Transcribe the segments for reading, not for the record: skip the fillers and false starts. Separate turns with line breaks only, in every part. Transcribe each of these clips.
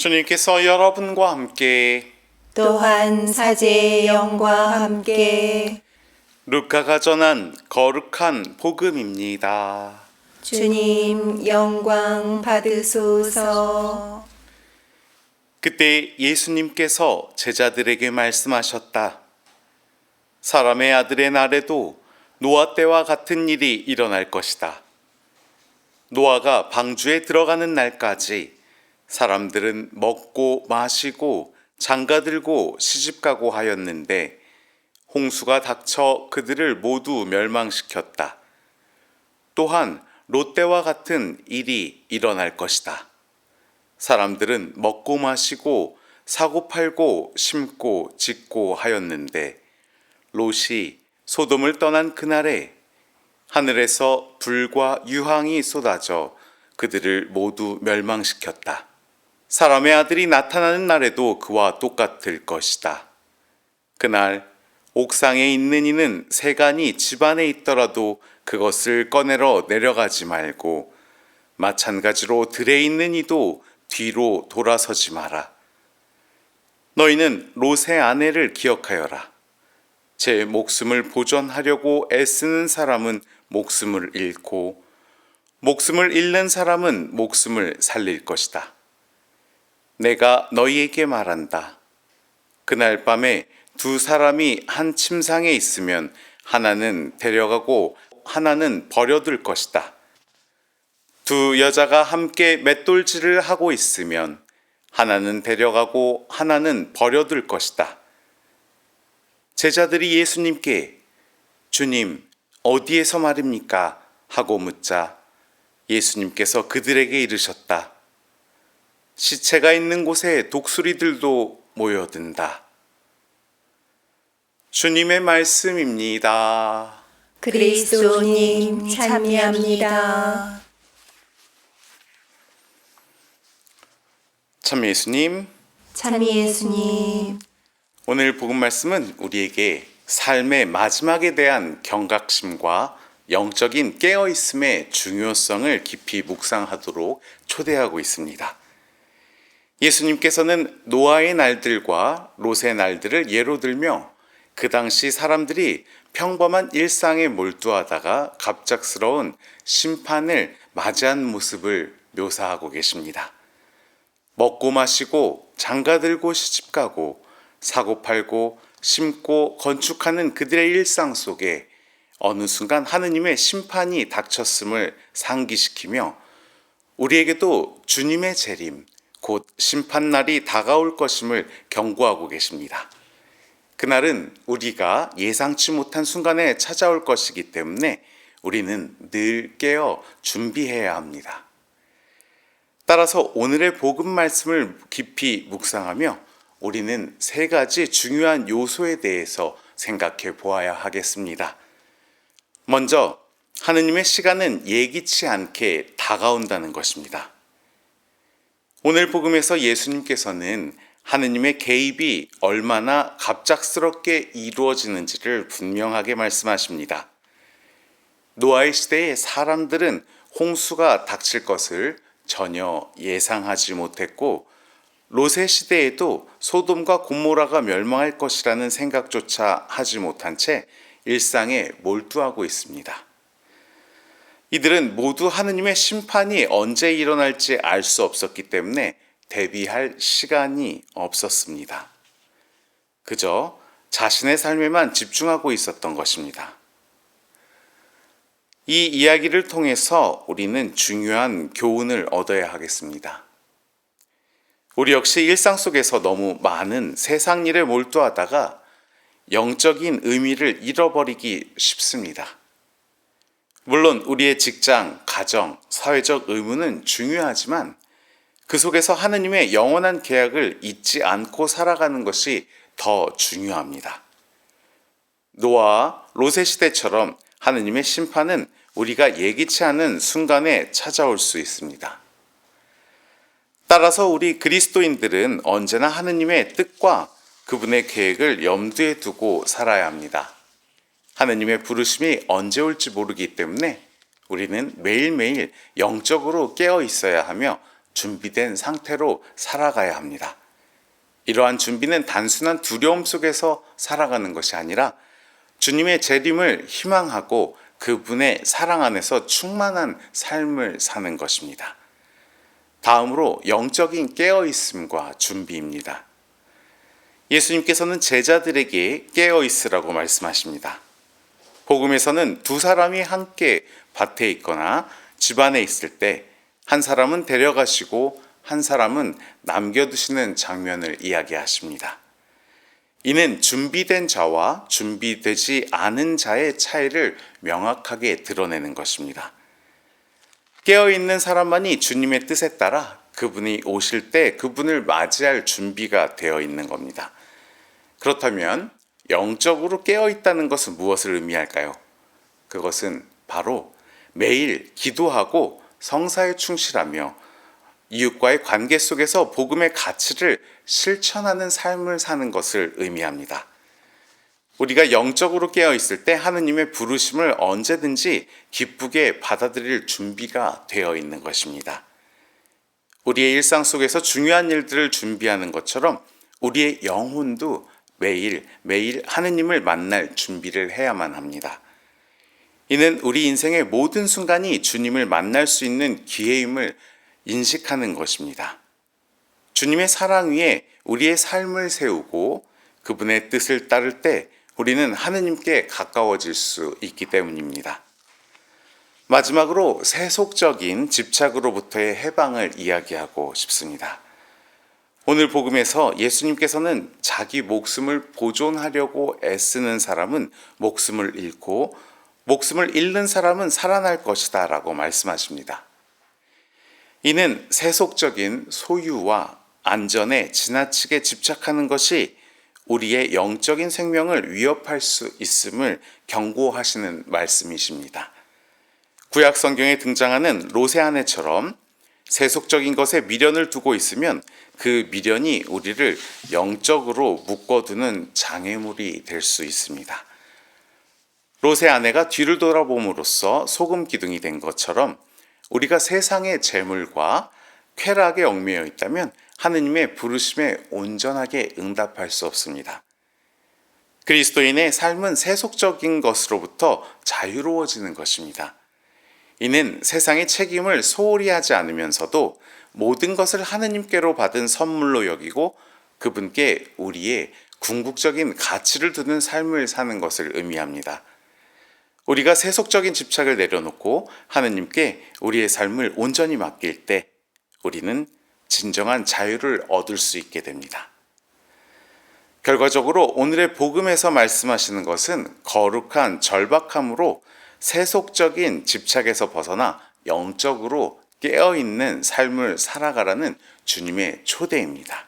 주님께서 여러분과 함께
또한 사제의 영과 함께
루카가 전한 거룩한 복음입니다.
주님 영광 받으소서.
그때 예수님께서 제자들에게 말씀하셨다. 사람의 아들의 날에도 노아 때와 같은 일이 일어날 것이다. 노아가 방주에 들어가는 날까지 사람들은 먹고 마시고 장가들고 시집가고 하였는데 홍수가 닥쳐 그들을 모두 멸망시켰다. 또한 롯 때와 같은 일이 일어날 것이다. 사람들은 먹고 마시고 사고 팔고 심고 짓고 하였는데 롯이 소돔을 떠난 그날에 하늘에서 불과 유황이 쏟아져 그들을 모두 멸망시켰다. 사람의 아들이 나타나는 날에도 그와 똑같을 것이다. 그날 옥상에 있는 이는 세간이 집안에 있더라도 그것을 꺼내러 내려가지 말고 마찬가지로 들에 있는 이도 뒤로 돌아서지 마라. 너희는 롯의 아내를 기억하여라. 제 목숨을 보존하려고 애쓰는 사람은 목숨을 잃고 목숨을 잃는 사람은 목숨을 살릴 것이다. 내가 너희에게 말한다. 그날 밤에 두 사람이 한 침상에 있으면 하나는 데려가고 하나는 버려둘 것이다. 두 여자가 함께 맷돌질을 하고 있으면 하나는 데려가고 하나는 버려둘 것이다. 제자들이 예수님께 주님, 어디에서 말입니까? 하고 묻자 예수님께서 그들에게 이르셨다. 시체가 있는 곳에 독수리들도 모여든다. 주님의 말씀입니다.
그리스도님 찬미합니다.
참 예수님,
찬미 예수님.
오늘 복음 말씀은 우리에게 삶의 마지막에 대한 경각심과 영적인 깨어있음의 중요성을 깊이 묵상하도록 초대하고 있습니다. 예수님께서는 노아의 날들과 롯의 날들을 예로 들며 그 당시 사람들이 평범한 일상에 몰두하다가 갑작스러운 심판을 맞이한 모습을 묘사하고 계십니다. 먹고 마시고 장가들고 시집가고 사고 팔고 심고 건축하는 그들의 일상 속에 어느 순간 하느님의 심판이 닥쳤음을 상기시키며 우리에게도 주님의 재림, 곧 심판날이 다가올 것임을 경고하고 계십니다. 그날은 우리가 예상치 못한 순간에 찾아올 것이기 때문에 우리는 늘 깨어 준비해야 합니다. 따라서 오늘의 복음 말씀을 깊이 묵상하며 우리는 세 가지 중요한 요소에 대해서 생각해 보아야 하겠습니다. 먼저 하느님의 시간은 예기치 않게 다가온다는 것입니다. 오늘 복음에서 예수님께서는 하느님의 개입이 얼마나 갑작스럽게 이루어지는지를 분명하게 말씀하십니다. 노아의 시대에 사람들은 홍수가 닥칠 것을 전혀 예상하지 못했고 롯의 시대에도 소돔과 고모라가 멸망할 것이라는 생각조차 하지 못한 채 일상에 몰두하고 있습니다. 이들은 모두 하느님의 심판이 언제 일어날지 알 수 없었기 때문에 대비할 시간이 없었습니다. 그저 자신의 삶에만 집중하고 있었던 것입니다. 이 이야기를 통해서 우리는 중요한 교훈을 얻어야 하겠습니다. 우리 역시 일상 속에서 너무 많은 세상 일에 몰두하다가 영적인 의미를 잃어버리기 쉽습니다. 물론 우리의 직장, 가정, 사회적 의무는 중요하지만 그 속에서 하느님의 영원한 계약을 잊지 않고 살아가는 것이 더 중요합니다. 노아와 롯의 시대처럼 하느님의 심판은 우리가 예기치 않은 순간에 찾아올 수 있습니다. 따라서 우리 그리스도인들은 언제나 하느님의 뜻과 그분의 계획을 염두에 두고 살아야 합니다. 하느님의 부르심이 언제 올지 모르기 때문에 우리는 매일매일 영적으로 깨어 있어야 하며 준비된 상태로 살아가야 합니다. 이러한 준비는 단순한 두려움 속에서 살아가는 것이 아니라 주님의 재림을 희망하고 그분의 사랑 안에서 충만한 삶을 사는 것입니다. 다음으로 영적인 깨어있음과 준비입니다. 예수님께서는 제자들에게 깨어있으라고 말씀하십니다. 복음에서는 두 사람이 함께 밭에 있거나 집안에 있을 때 한 사람은 데려가시고 한 사람은 남겨두시는 장면을 이야기하십니다. 이는 준비된 자와 준비되지 않은 자의 차이를 명확하게 드러내는 것입니다. 깨어있는 사람만이 주님의 뜻에 따라 그분이 오실 때 그분을 맞이할 준비가 되어 있는 겁니다. 그렇다면 영적으로 깨어있다는 것은 무엇을 의미할까요? 그것은 바로 매일 기도하고 성사에 충실하며 이웃과의 관계 속에서 복음의 가치를 실천하는 삶을 사는 것을 의미합니다. 우리가 영적으로 깨어있을 때 하느님의 부르심을 언제든지 기쁘게 받아들일 준비가 되어 있는 것입니다. 우리의 일상 속에서 중요한 일들을 준비하는 것처럼 우리의 영혼도 매일 하느님을 만날 준비를 해야만 합니다. 이는 우리 인생의 모든 순간이 주님을 만날 수 있는 기회임을 인식하는 것입니다. 주님의 사랑 위에 우리의 삶을 세우고 그분의 뜻을 따를 때 우리는 하느님께 가까워질 수 있기 때문입니다. 마지막으로 세속적인 집착으로부터의 해방을 이야기하고 싶습니다. 오늘 복음에서 예수님께서는 자기 목숨을 보존하려고 애쓰는 사람은 목숨을 잃고 목숨을 잃는 사람은 살아날 것이다 라고 말씀하십니다. 이는 세속적인 소유와 안전에 지나치게 집착하는 것이 우리의 영적인 생명을 위협할 수 있음을 경고하시는 말씀이십니다. 구약 성경에 등장하는 롯의 아내처럼 세속적인 것에 미련을 두고 있으면 그 미련이 우리를 영적으로 묶어두는 장애물이 될 수 있습니다. 롯의 아내가 뒤를 돌아봄으로써 소금 기둥이 된 것처럼 우리가 세상의 재물과 쾌락에 얽매여 있다면 하느님의 부르심에 온전하게 응답할 수 없습니다. 그리스도인의 삶은 세속적인 것으로부터 자유로워지는 것입니다. 이는 세상의 책임을 소홀히 하지 않으면서도 모든 것을 하느님께로 받은 선물로 여기고 그분께 우리의 궁극적인 가치를 두는 삶을 사는 것을 의미합니다. 우리가 세속적인 집착을 내려놓고 하느님께 우리의 삶을 온전히 맡길 때 우리는 진정한 자유를 얻을 수 있게 됩니다. 결과적으로 오늘의 복음에서 말씀하시는 것은 거룩한 절박함으로 세속적인 집착에서 벗어나 영적으로 깨어있는 삶을 살아가라는 주님의 초대입니다.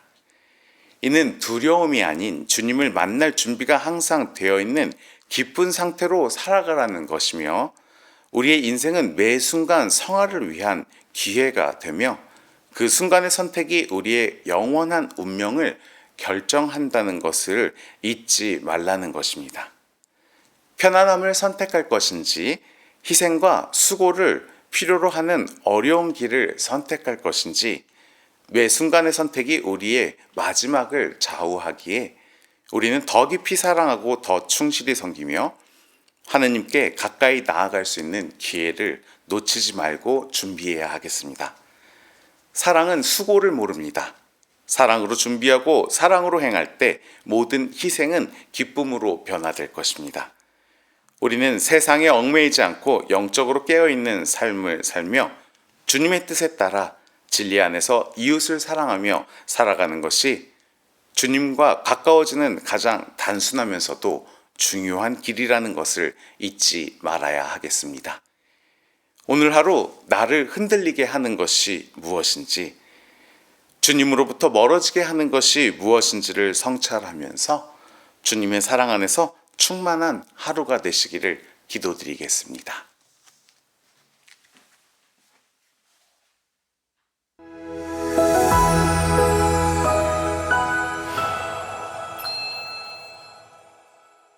이는 두려움이 아닌 주님을 만날 준비가 항상 되어 있는 기쁜 상태로 살아가라는 것이며 우리의 인생은 매 순간 성화를 위한 기회가 되며 그 순간의 선택이 우리의 영원한 운명을 결정한다는 것을 잊지 말라는 것입니다. 편안함을 선택할 것인지 희생과 수고를 필요로 하는 어려운 길을 선택할 것인지 매 순간의 선택이 우리의 마지막을 좌우하기에 우리는 더 깊이 사랑하고 더 충실히 섬기며 하느님께 가까이 나아갈 수 있는 기회를 놓치지 말고 준비해야 하겠습니다. 사랑은 수고를 모릅니다. 사랑으로 준비하고 사랑으로 행할 때 모든 희생은 기쁨으로 변화될 것입니다. 우리는 세상에 얽매이지 않고 영적으로 깨어있는 삶을 살며 주님의 뜻에 따라 진리 안에서 이웃을 사랑하며 살아가는 것이 주님과 가까워지는 가장 단순하면서도 중요한 길이라는 것을 잊지 말아야 하겠습니다. 오늘 하루 나를 흔들리게 하는 것이 무엇인지, 주님으로부터 멀어지게 하는 것이 무엇인지를 성찰하면서 주님의 사랑 안에서 충만한 하루가 되시기를 기도드리겠습니다.